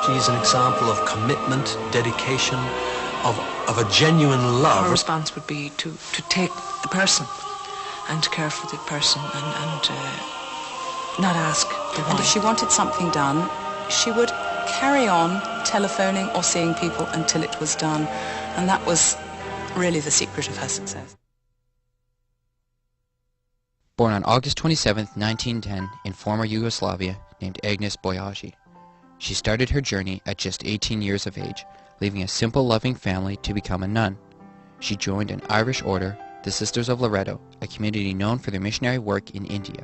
She's an example of commitment, dedication, of a genuine love. Our response would be to take the person and to care for the person and not ask the why. And if she wanted something done, she would carry on telephoning or seeing people until it was done. And that was really the secret of her success. Born on August 27, 1910, in former Yugoslavia, named Agnes Boyaji. She started her journey at just 18 years of age, leaving a simple, loving family to become a nun. She joined an Irish order, the Sisters of Loreto, a community known for their missionary work in India.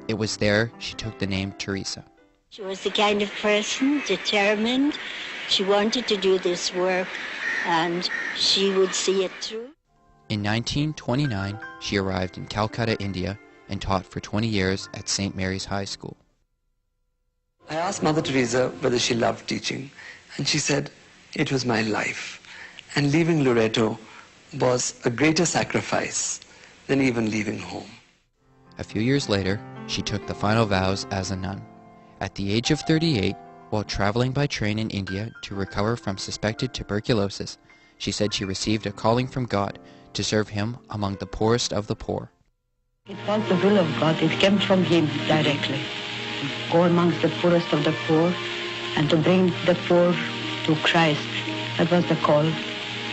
It was there she took the name Teresa. She was the kind of person, determined. She wanted to do this work, and she would see it through. In 1929, she arrived in Calcutta, India, and taught for 20 years at St. Mary's High School. I asked Mother Teresa whether she loved teaching, and she said, "It was my life, and leaving Loreto was a greater sacrifice than even leaving home." A few years later, she took the final vows as a nun. At the age of 38, while traveling by train in India to recover from suspected tuberculosis, she said she received a calling from God to serve Him among the poorest of the poor. It was the will of God. It came from Him directly. Go amongst the poorest of the poor and to bring the poor to Christ. That was the call.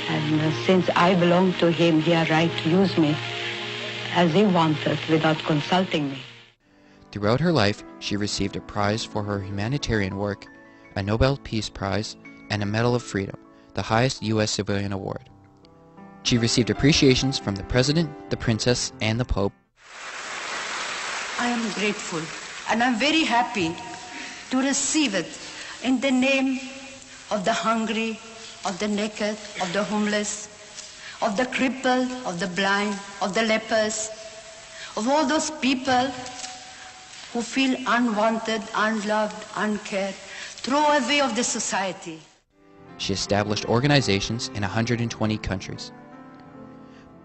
And since I belong to Him, He had right to use me as He wanted without consulting me. Throughout her life, she received a prize for her humanitarian work, a Nobel Peace Prize, and a Medal of Freedom, the highest U.S. civilian award. She received appreciations from the President, the Princess, and the Pope. I am grateful and I'm very happy to receive it in the name of the hungry, of the naked, of the homeless, of the crippled, of the blind, of the lepers, of all those people who feel unwanted, unloved, uncared, throwaway of the society. She established organizations in 120 countries.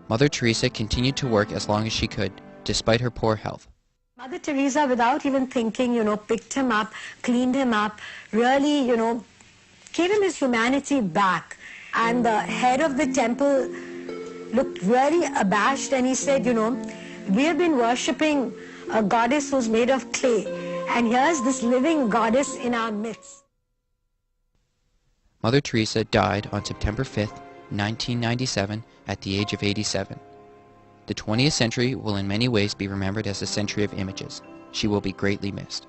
Mother Teresa continued to work as long as she could, despite her poor health. Mother Teresa, without even thinking, picked him up, cleaned him up, really, gave him his humanity back. And the head of the temple looked really abashed and he said, we have been worshipping a goddess who's made of clay, and here's this living goddess in our midst. Mother Teresa died on September 5, 1997, at the age of 87. The 20th century will in many ways be remembered as a century of images. She will be greatly missed.